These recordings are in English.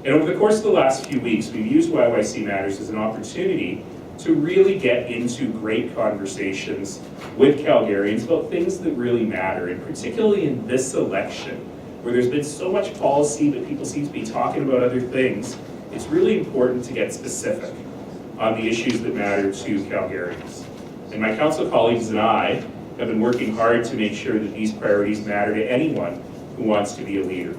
And over the course of the last few weeks, we've used YYC Matters as an opportunity to really get into great conversations with Calgarians about things that really matter, and particularly in this election, where there's been so much policy but people seem to be talking about other things. It's really important to get specific on the issues that matter to Calgarians. And my council colleagues and I have been working hard to make sure that these priorities matter to anyone who wants to be a leader.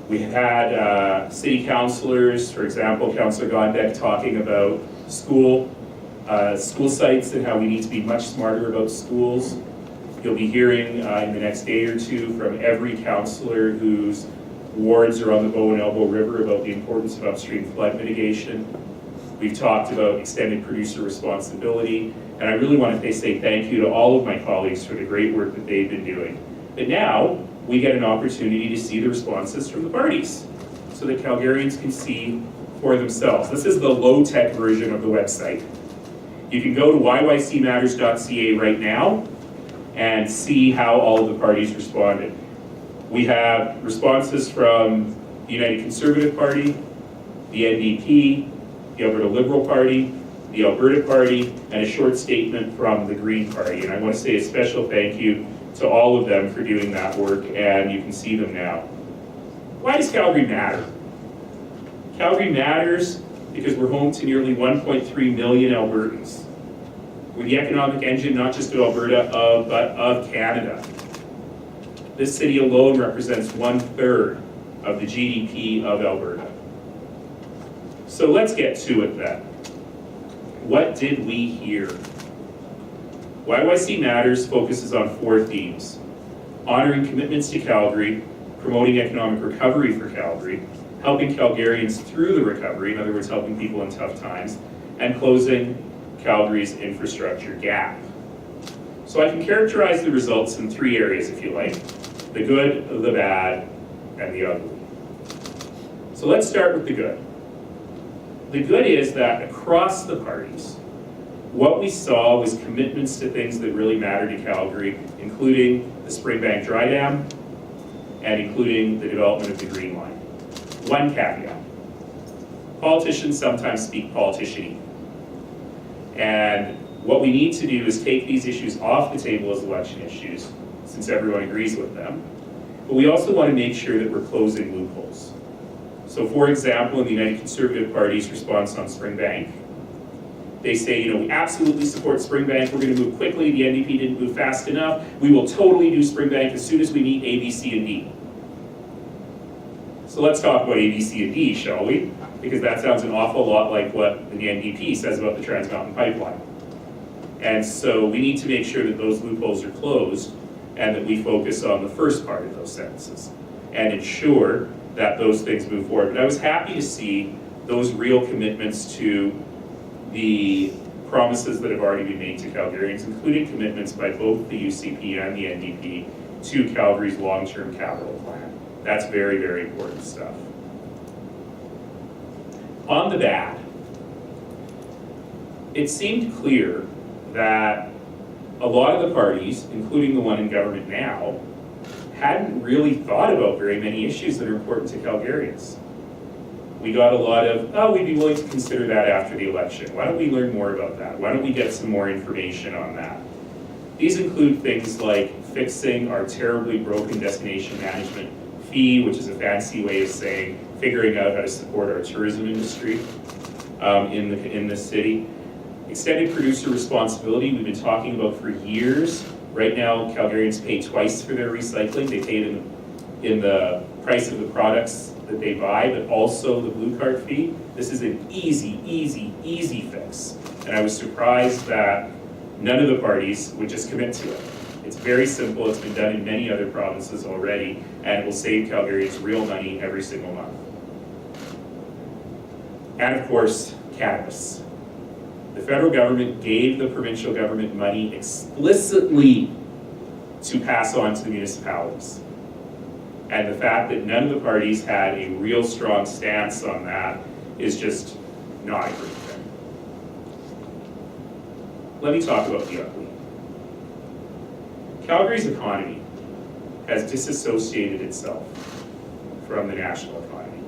We had city councillors, for example, Councillor Gondek, talking about school sites and how we need to be much smarter about schools. You'll be hearing in the next day or two from every councillor whose wards are on the Bow and Elbow River about the importance of upstream flood mitigation. We've talked about extended producer responsibility, and I really want to say thank you to all of my colleagues for the great work that they've been doing. But now, we get an opportunity to see the responses from the parties so that Calgarians can see for themselves. This is the low-tech version of the website. You can go to yycmatters.ca right now and see how all of the parties responded. We have responses from the United Conservative Party, the NDP, the Alberta Liberal Party, the Alberta Party, and a short statement from the Green Party. And I want to say a special thank you to all of them for doing that work, and you can see them now. Why does Calgary matter? Calgary matters because we're home to nearly 1.3 million Albertans. We're the economic engine not just of Alberta, but of Canada. This city alone represents 1/3 of the GDP of Alberta. So let's get to it then. What did we hear? YYC Matters focuses on 4 themes: honoring commitments to Calgary, promoting economic recovery for Calgary, helping Calgarians through the recovery, in other words, helping people in tough times, and closing Calgary's infrastructure gap. So I can characterize the results in 3 areas, if you like: the good, the bad, and the ugly. So let's start with the good. The good is that across the parties, what we saw was commitments to things that really matter to Calgary, including the Springbank Dry Dam and including the development of the Green Line. One caveat: politicians sometimes speak politician-y. And what we need to do is take these issues off the table as election issues, since everyone agrees with them. But we also want to make sure that we're closing loopholes. So for example, in the United Conservative Party's response on Springbank, they say, we absolutely support Springbank, we're going to move quickly, the NDP didn't move fast enough, we will totally do Springbank as soon as we meet A, B, C, and D. So let's talk about A, B, C, and D, shall we? Because that sounds an awful lot like what the NDP says about the Trans Mountain Pipeline. And so we need to make sure that those loopholes are closed and that we focus on the first part of those sentences and ensure that those things move forward. But I was happy to see those real commitments to the promises that have already been made to Calgarians, including commitments by both the UCP and the NDP to Calgary's long-term capital plan. That's very, very important stuff. On the bad, it seemed clear that a lot of the parties, including the one in government now, hadn't really thought about very many issues that are important to Calgarians. We got a lot of, we'd be willing to consider that after the election. Why don't we learn more about that? Why don't we get some more information on that? These include things like fixing our terribly broken destination management fee, which is a fancy way of saying figuring out how to support our tourism industry in this city. Extended producer responsibility, we've been talking about for years. Right now, Calgarians pay twice for their recycling. They pay it in the price of the products that they buy, but also the blue card fee. This is an easy fix. And I was surprised that none of the parties would just commit to it. It's very simple, it's been done in many other provinces already, and it will save Calgarians real money every single month. And of course, cannabis. The federal government gave the provincial government money explicitly to pass on to the municipalities. And the fact that none of the parties had a real strong stance on that is just not a great thing. Let me talk about the ugly. Calgary's economy has disassociated itself from the national economy.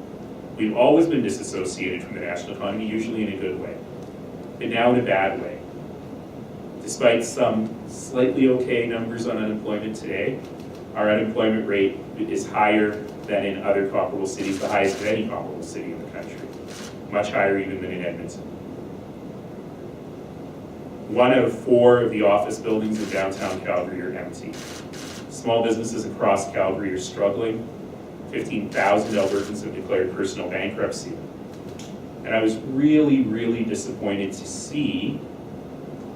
We've always been disassociated from the national economy, usually in a good way, but now in a bad way. Despite some slightly okay numbers on unemployment today, our unemployment rate is higher than in other comparable cities, the highest of any comparable city in the country, much higher even than in Edmonton. 1 out of 4 of the office buildings in downtown Calgary are empty. Small businesses across Calgary are struggling. 15,000 Albertans have declared personal bankruptcy. And I was really, really disappointed to see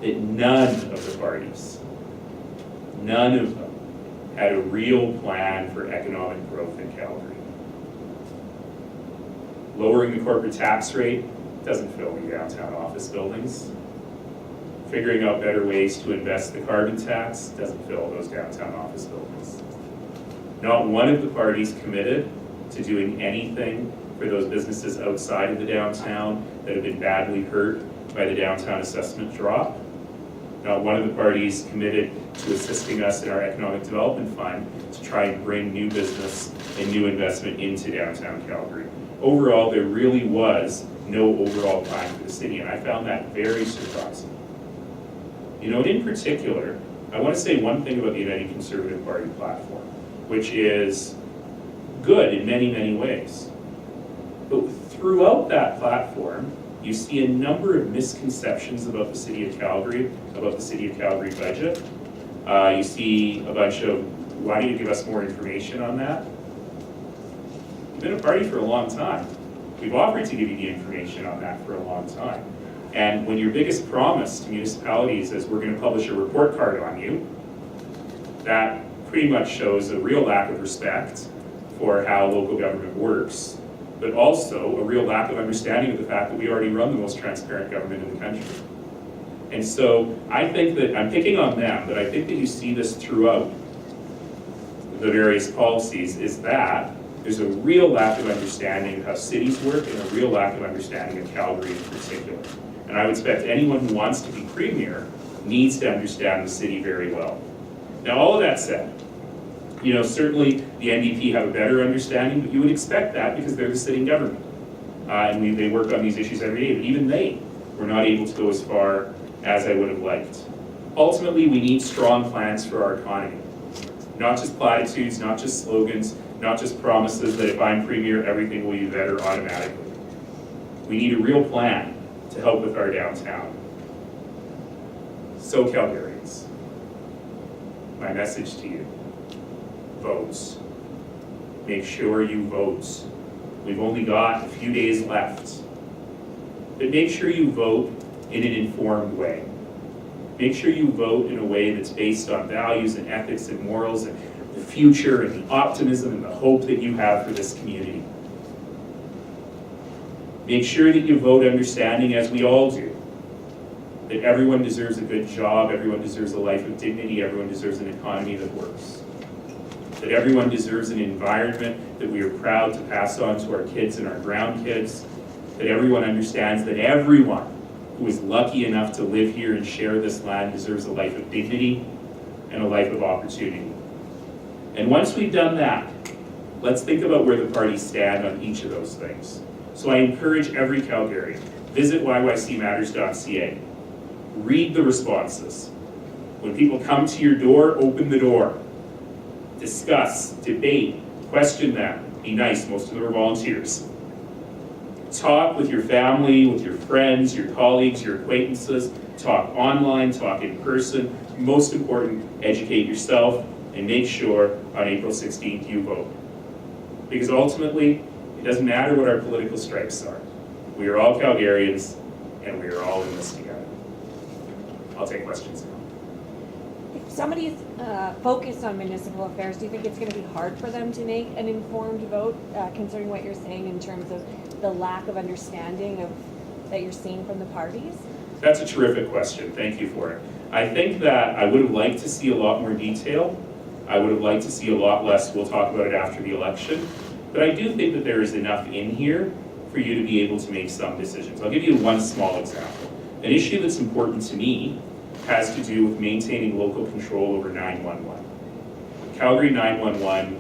that none of the parties, none of them, had a real plan for economic growth in Calgary. Lowering the corporate tax rate doesn't fill the downtown office buildings. Figuring out better ways to invest the carbon tax doesn't fill those downtown office buildings. Not one of the parties committed to doing anything for those businesses outside of the downtown that have been badly hurt by the downtown assessment drop. Not one of the parties committed to assisting us in our economic development fund to try and bring new business and new investment into downtown Calgary. Overall, there really was no overall plan for the city, and I found that very surprising. You know, and in particular, I want to say one thing about the United Conservative Party platform, which is good in many, many ways. But throughout that platform, you see a number of misconceptions about the City of Calgary, about the City of Calgary budget. You see a bunch of, why don't you give us more information on that? You've been a party for a long time. We've offered to give you the information on that for a long time. And when your biggest promise to municipalities is we're going to publish a report card on you, that pretty much shows a real lack of respect for how local government works, but also a real lack of understanding of the fact that we already run the most transparent government in the country. And so I think that, I'm picking on them, but I think that you see this throughout the various policies, is that there's a real lack of understanding of how cities work and a real lack of understanding of Calgary in particular. And I would expect anyone who wants to be premier needs to understand the city very well. Now, all of that said, you know, certainly the NDP have a better understanding, but you would expect that because they're the sitting government. And they work on these issues every day, but even they were not able to go as far as I would have liked. Ultimately, we need strong plans for our economy. Not just platitudes, not just slogans, not just promises that if I'm premier, everything will be better automatically. We need a real plan to help with our downtown. So Calgarians, my message to you, votes. Make sure you vote. We've only got a few days left. But make sure you vote in an informed way. Make sure you vote in a way that's based on values and ethics and morals and the future and the optimism and the hope that you have for this community. Make sure that you vote understanding, as we all do, that everyone deserves a good job, everyone deserves a life of dignity, everyone deserves an economy that works. That everyone deserves an environment that we are proud to pass on to our kids and our grandkids. That everyone understands that everyone who is lucky enough to live here and share this land deserves a life of dignity and a life of opportunity. And once we've done that, let's think about where the parties stand on each of those things. So I encourage every Calgarian, visit YYCmatters.ca. Read the responses. When people come to your door, open the door. Discuss, debate, question them. Be nice, most of them are volunteers. Talk with your family, with your friends, your colleagues, your acquaintances. Talk online, talk in person. Most important, educate yourself and make sure on April 16th you vote. Because ultimately, it doesn't matter what our political stripes are. We are all Calgarians and we are all in this together. I'll take questions now. If somebody's focused on municipal affairs, do you think it's going to be hard for them to make an informed vote, considering what you're saying in terms of the lack of understanding that you're seeing from the parties? That's a terrific question. Thank you for it. I think that I would have liked to see a lot more detail. I would have liked to see a lot less. We'll talk about it after the election. But I do think that there is enough in here for you to be able to make some decisions. I'll give you one small example. An issue that's important to me has to do with maintaining local control over 911. Calgary 911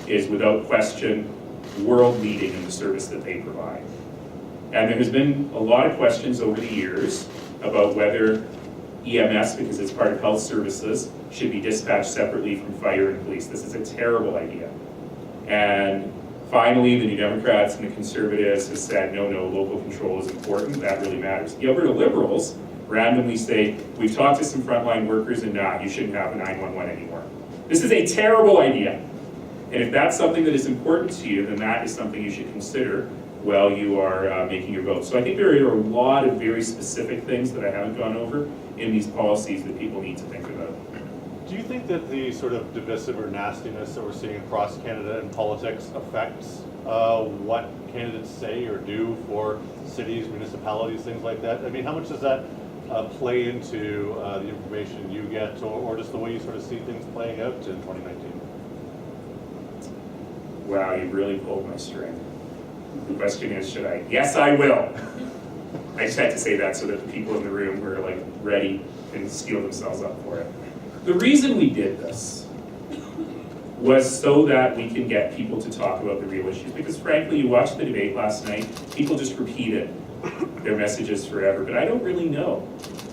is without question world leading in the service that they provide. And there has been a lot of questions over the years about whether EMS, because it's part of health services, should be dispatched separately from fire and police. This is a terrible idea. And finally, the New Democrats and the Conservatives have said, no, local control is important, that really matters. The Alberta Liberals randomly say, we've talked to some frontline workers and you shouldn't have a 911 anymore. This is a terrible idea. And if that's something that is important to you, then that is something you should consider while you are making your vote. So I think there are a lot of very specific things that I haven't gone over in these policies that people need to think about. Do you think that the sort of divisive or nastiness that we're seeing across Canada in politics affects what candidates say or do for cities, municipalities, things like that? I mean, how much does that play into the information you get, or just the way you sort of see things playing out in 2019? Wow, you really pulled my string. The question is, should I? Yes, I will. I just had to say that so that the people in the room who are like ready can steel themselves up for it. The reason we did this was so that we can get people to talk about the real issues. Because frankly, you watched the debate last night, people just repeated their messages forever, but I don't really know.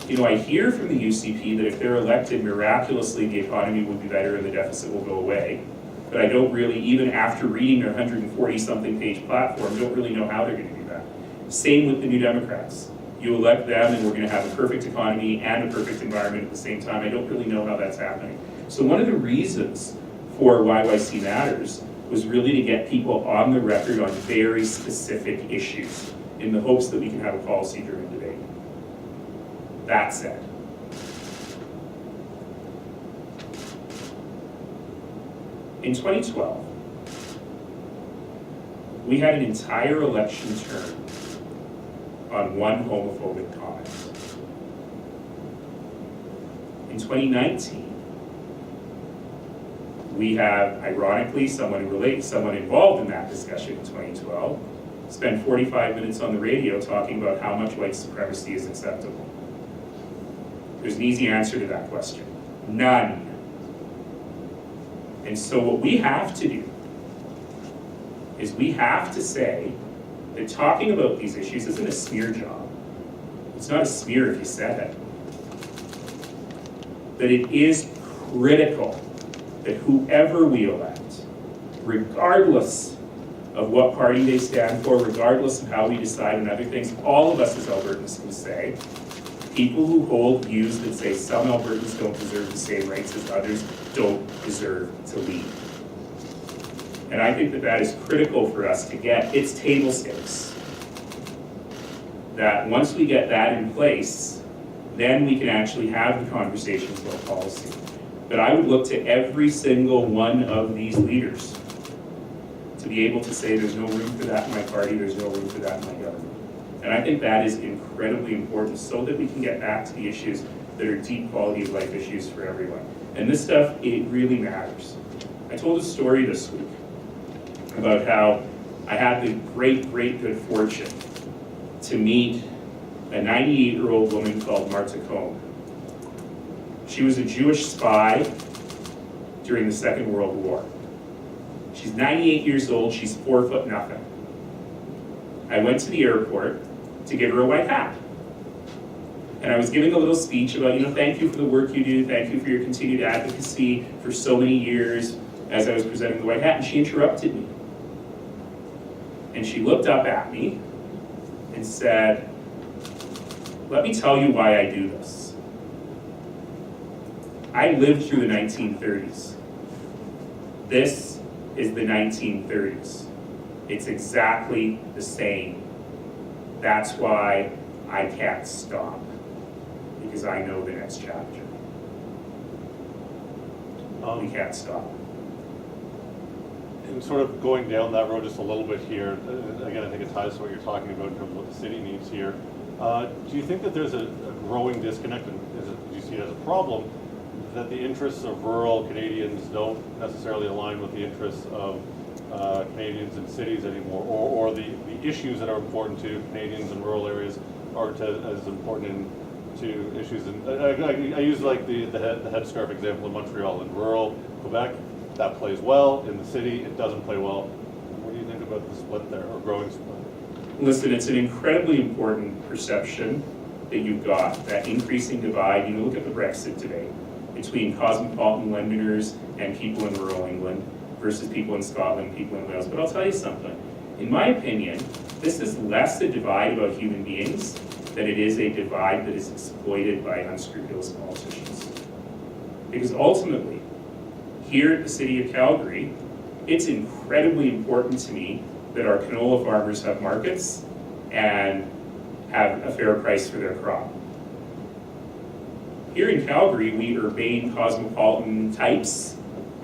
You know, I hear from the UCP that if they're elected, miraculously the economy will be better and the deficit will go away. But I don't really, even after reading their 140-something page platform, don't really know how they're going to do that. Same with the New Democrats. You elect them and we're going to have a perfect economy and a perfect environment at the same time. I don't really know how that's happening. So one of the reasons for YYC Matters was really to get people on the record on very specific issues in the hopes that we can have a policy driven debate. That said, in 2012, we had an entire election term on one homophobic comment. In 2019, we have, ironically, someone involved in that discussion in 2012, spent 45 minutes on the radio talking about how much white supremacy is acceptable. There's an easy answer to that question. None. And so what we have to do is we have to say that talking about these issues isn't a smear job. It's not a smear if you said it. That it is critical that whoever we elect, regardless of what party they stand for, regardless of how we decide on other things, all of us as Albertans can say, people who hold views that say some Albertans don't deserve the same rights as others don't deserve to lead. And I think that that is critical for us to get. It's table stakes. That once we get that in place, then we can actually have the conversations about policy. But I would look to every single one of these leaders to be able to say there's no room for that in my party, there's no room for that in my government. And I think that is incredibly important so that we can get back to the issues that are deep quality of life issues for everyone. And this stuff, it really matters. I told a story this week about how I had the great good fortune to meet a 98-year-old woman called Marta Cohn. She was a Jewish spy during the Second World War. She's 98 years old, she's 4 foot nothing. I went to the airport to give her a white hat. And I was giving a little speech about, thank you for the work you do, thank you for your continued advocacy for so many years as I was presenting the white hat, and she interrupted me. And she looked up at me and said, let me tell you why I do this. I lived through the 1930s. This is the 1930s. It's exactly the same. That's why I can't stop, because I know the next chapter. We can't stop. And sort of going down that road just a little bit here, again, I think it ties to what you're talking about in terms of what the city needs here. Do you think that there's a growing disconnect, and do you see it as a problem, that the interests of rural Canadians don't necessarily align with the interests of Canadians in cities anymore, or the issues that are important to Canadians in rural areas aren't as important to issues in, I use like the headscarf example in Montreal. In rural Quebec, that plays well. In the city, it doesn't play well. What do you think about the split there, or growing split? Listen, it's an incredibly important perception that you've got, that increasing divide. You know, look at the Brexit debate between cosmopolitan Londoners and people in rural England versus people in Scotland, people in Wales. But I'll tell you something. In my opinion, this is less a divide about human beings than it is a divide that is exploited by unscrupulous politicians. Because ultimately, here at the City of Calgary, it's incredibly important to me that our canola farmers have markets and have a fair price for their crop. Here in Calgary, we urbane cosmopolitan types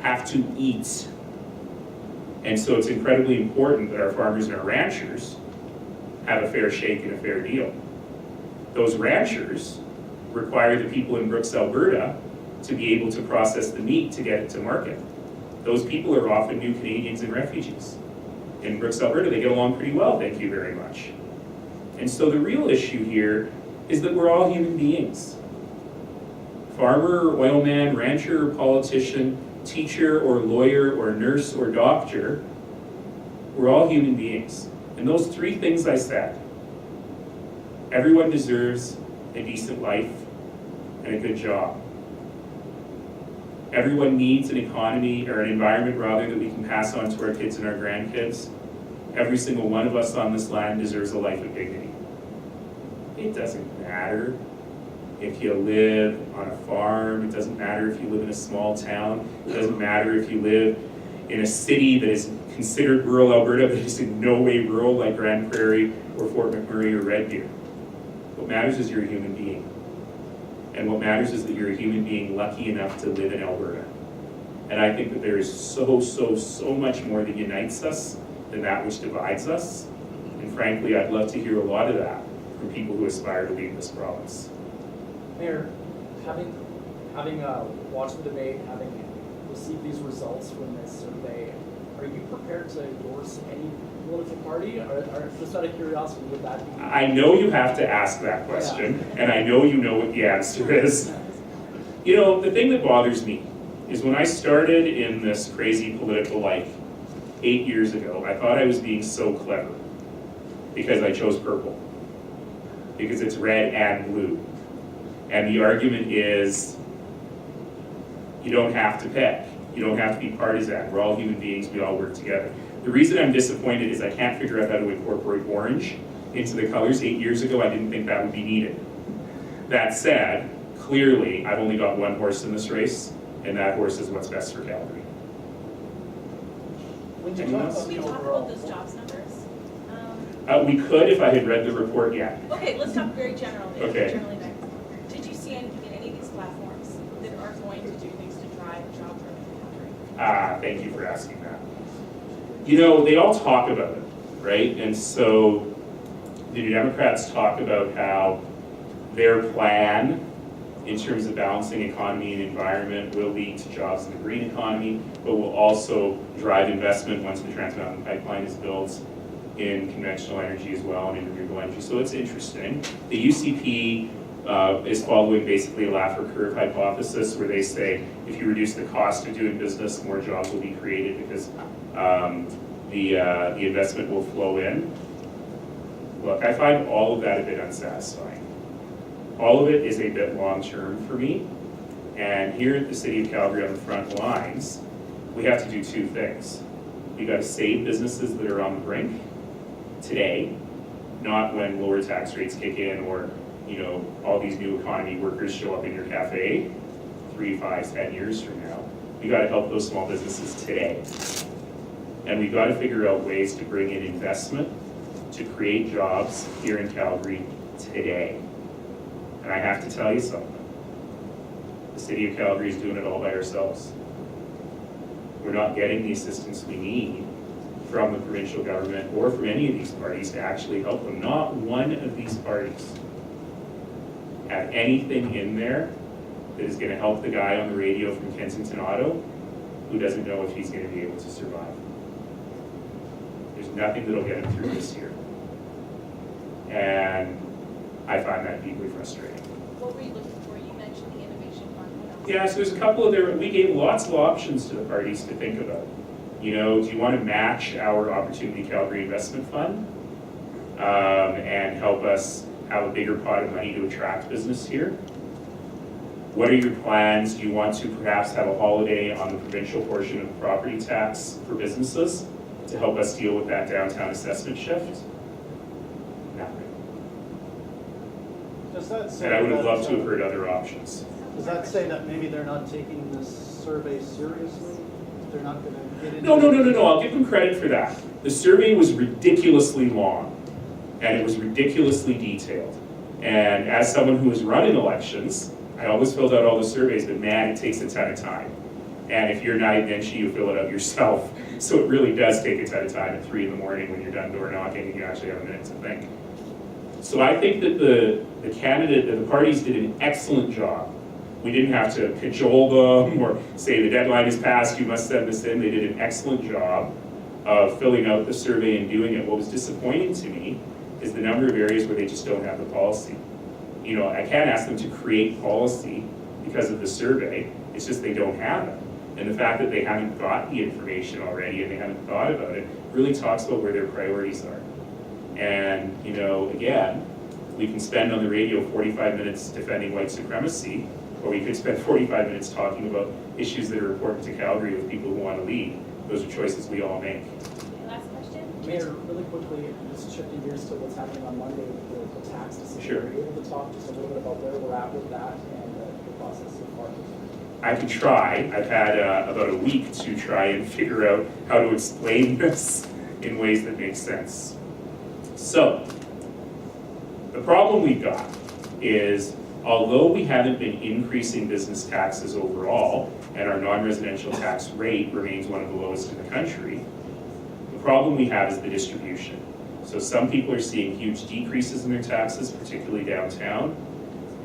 have to eat. And so it's incredibly important that our farmers and our ranchers have a fair shake and a fair deal. Those ranchers require the people in Brooks, Alberta to be able to process the meat to get it to market. Those people are often new Canadians and refugees. In Brooks, Alberta, they get along pretty well, thank you very much. And so the real issue here is that we're all human beings. Farmer, or oil man, rancher, or politician, teacher, or lawyer, or nurse, or doctor, we're all human beings. And those three things I said, everyone deserves a decent life and a good job. Everyone needs an economy, or an environment rather, that we can pass on to our kids and our grandkids. Every single one of us on this land deserves a life of dignity. It doesn't matter if you live on a farm, it doesn't matter if you live in a small town, it doesn't matter if you live in a city that is considered rural Alberta, but is in no way rural like Grand Prairie or Fort McMurray or Red Deer. What matters is you're a human being. And what matters is that you're a human being lucky enough to live in Alberta. And I think that there is so much more that unites us than that which divides us. And frankly, I'd love to hear a lot of that from people who aspire to lead this province. Mayor, having watched the debate, having received these results from this survey, are you prepared to endorse any political party? Or just out of curiosity, would that be? I know you have to ask that question, and I know you know what the answer is. You know, the thing that bothers me is when I started in this crazy political life 8 years ago, I thought I was being so clever because I chose purple, because it's red and blue. And the argument is, you don't have to pick. You don't have to be partisan. We're all human beings. We all work together. The reason I'm disappointed is I can't figure out how to incorporate orange into the colors. 8 years ago, I didn't think that would be needed. That said, clearly, I've only got one horse in this race, and that horse is what's best for Calgary. When you Anyone talk else? about Can we the talk overall, about those jobs numbers? We could if I had read the report yet. Okay, let's talk very generally. Okay. Generally next. Did you see anything in any of these platforms that are going to do things to drive job growth in the country? Thank you for asking that. You know, they all talk about it, right? And so the New Democrats talk about how their plan in terms of balancing economy and environment will lead to jobs in the green economy, but will also drive investment once the Trans Mountain Pipeline is built in conventional energy as well and in renewable energy. So it's interesting. The UCP is following basically a Laffer curve hypothesis where they say if you reduce the cost of doing business, more jobs will be created because the investment will flow in. Look, I find all of that a bit unsatisfying. All of it is a bit long-term for me. And here at the City of Calgary on the front lines, we have to do two things. We got to save businesses that are on the brink today, not when lower tax rates kick in or, you know, all these new economy workers show up in your cafe 3, 5, 10 years from now. We got to help those small businesses today. And we've got to figure out ways to bring in investment to create jobs here in Calgary today. And I have to tell you something. The City of Calgary is doing it all by ourselves. We're not getting the assistance we need from the provincial government or from any of these parties to actually help them. Not one of these parties have anything in there that is going to help the guy on the radio from Kensington Auto who doesn't know if he's going to be able to survive. There's nothing that'll get him through this year. And I find that deeply frustrating. What were you looking for? You mentioned the innovation fund. What else? Yeah, so there's a couple of there, we gave lots of options to the parties to think about. You know, do you want to match our Opportunity Calgary Investment Fund and help us have a bigger pot of money to attract business here? What are your plans? Do you want to perhaps have a holiday on the provincial portion of the property tax for businesses to help us deal with that downtown assessment shift? Nothing. Does that say And I would have that, loved to have heard other options. Does that say that maybe they're not taking this survey seriously? They're not gonna get into? No. I'll give them credit for that. The survey was ridiculously long, and it was ridiculously detailed. And as someone who has run in elections, I always filled out all the surveys, but man, it takes a ton of time. And if you're not at Nenshi, you fill it out yourself. So it really does take a ton of time at 3 in the morning when you're done door knocking and you actually have a minute to think. So I think that the parties did an excellent job. We didn't have to cajole them or say the deadline is passed, you must send this in. They did an excellent job of filling out the survey and doing it. What was disappointing to me is the number of areas where they just don't have the policy. You know, I can't ask them to create policy because of the survey, it's just they don't have it. And the fact that they haven't got the information already and they haven't thought about it really talks about where their priorities are. And, you know, again, we can spend on the radio 45 minutes defending white supremacy, or we could spend 45 minutes talking about issues that are important to Calgary with people who want to lead. Those are choices we all make. Last question? Mayor, really quickly, just shifting gears to what's happening on Monday with the tax decision. Sure. Are you able to talk just a little bit about where we're at with that and the process so far? I could try. I've had about a week to try and figure out how to explain this in ways that make sense. So, the problem we've got is, although we haven't been increasing business taxes overall, and our non-residential tax rate remains one of the lowest in the country, the problem we have is the distribution. So some people are seeing huge decreases in their taxes, particularly downtown,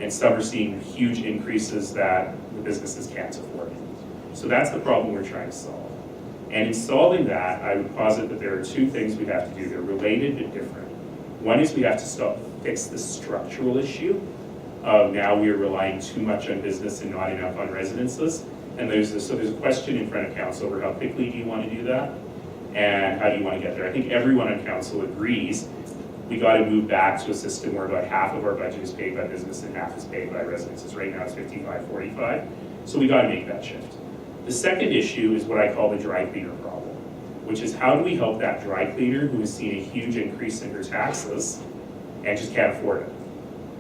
and some are seeing huge increases that the businesses can't afford. So that's the problem we're trying to solve. And in solving that, I would posit that there are two things we have to do. They're related but different. One is we have to fix the structural issue of now we are relying too much on business and not enough on residences. And there's a question in front of council over how quickly do you want to do that? And how do you want to get there? I think everyone on council agrees we got to move back to a system where about half of our budget is paid by business and half is paid by residences. Right now it's 55-45, so we got to make that shift. The second issue is what I call the dry cleaner problem, which is how do we help that dry cleaner who has seen a huge increase in her taxes and just can't afford it?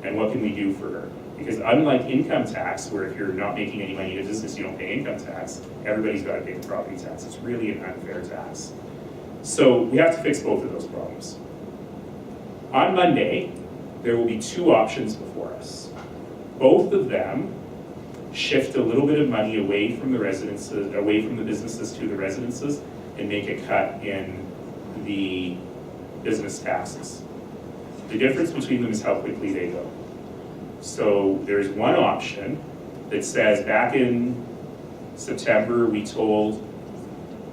And what can we do for her? Because unlike income tax, where if you're not making any money in a business, you don't pay income tax, everybody's got to pay the property tax. It's really an unfair tax. So we have to fix both of those problems. On Monday, there will be two options before us. Both of them shift a little bit of money away from the residences, away from the businesses to the residences, and make a cut in the business taxes. The difference between them is how quickly they go. So there's one option that says back in September, we told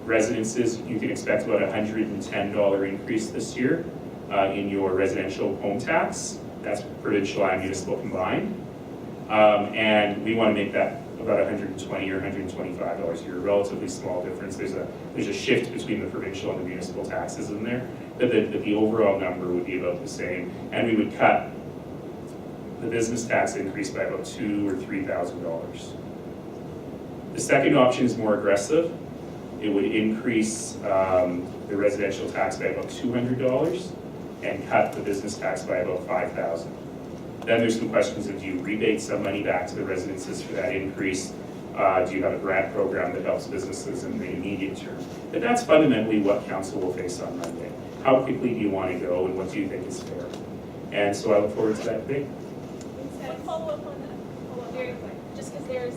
residences you can expect about $110 increase this year in your residential home tax. That's provincial and municipal combined. And we want to make that about $120 or $125 a year, a relatively small difference. There's a shift between the provincial and the municipal taxes in there, but the overall number would be about the same. And we would cut the business tax increase by about $2,000 or $3,000. The second option is more aggressive. It would increase the residential tax by about $200 and cut the business tax by about $5,000. Then there's some questions of, do you rebate some money back to the residences for that increase? Do you have a grant program that helps businesses in the immediate term? But that's fundamentally what council will face on Monday. How quickly do you want to go and what do you think is fair? And so I look forward to that debate. One follow-up on that, very quick, just because there's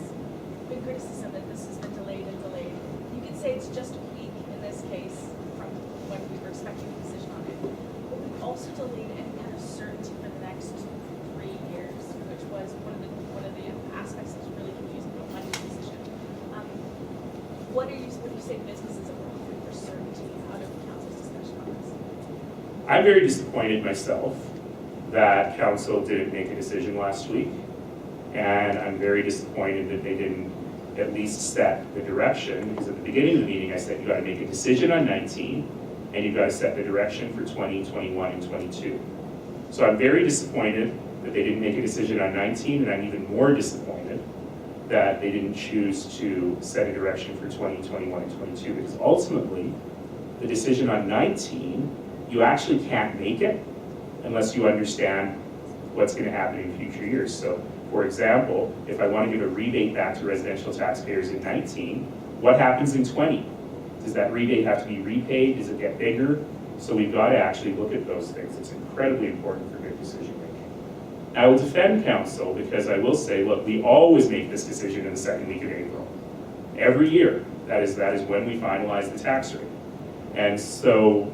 been criticism that this has been delayed and delayed. You could say it's just a week in this case from when we were expecting a decision on it. But we've also delayed any kind of certainty for the next 3 years, which was one of the aspects that's really confusing about Monday's decision. What do you say businesses are looking for certainty out of council's discussion on this? I'm very disappointed myself that council didn't make a decision last week. And I'm very disappointed that they didn't at least set the direction, because at the beginning of the meeting I said you got to make a decision on 19 and you've got to set the direction for 20, 21, and 22. So I'm very disappointed that they didn't make a decision on 19, and I'm even more disappointed that they didn't choose to set a direction for 20, 21, and 22, because ultimately the decision on 19, you actually can't make it unless you understand what's going to happen in future years. So, for example, if I want to give a rebate back to residential taxpayers in 19, what happens in 20? Does that rebate have to be repaid? Does it get bigger? So we've got to actually look at those things. It's incredibly important for good decision making. I will defend council because I will say, look, we always make this decision in the second week of April. Every year, that is when we finalize the tax rate. And so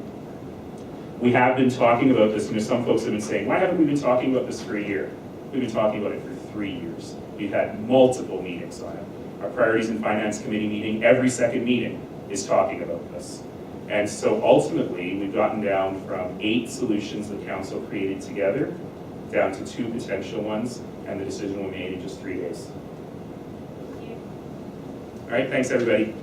we have been talking about this, and some folks have been saying, why haven't we been talking about this for a year? We've been talking about it for 3 years. We've had multiple meetings on it. Our Priorities and Finance Committee meeting, every second meeting is talking about this. And so ultimately, we've gotten down from 8 solutions the council created together, down to 2 potential ones, and the decision will be made in just 3 days. Thank you. All right, thanks everybody.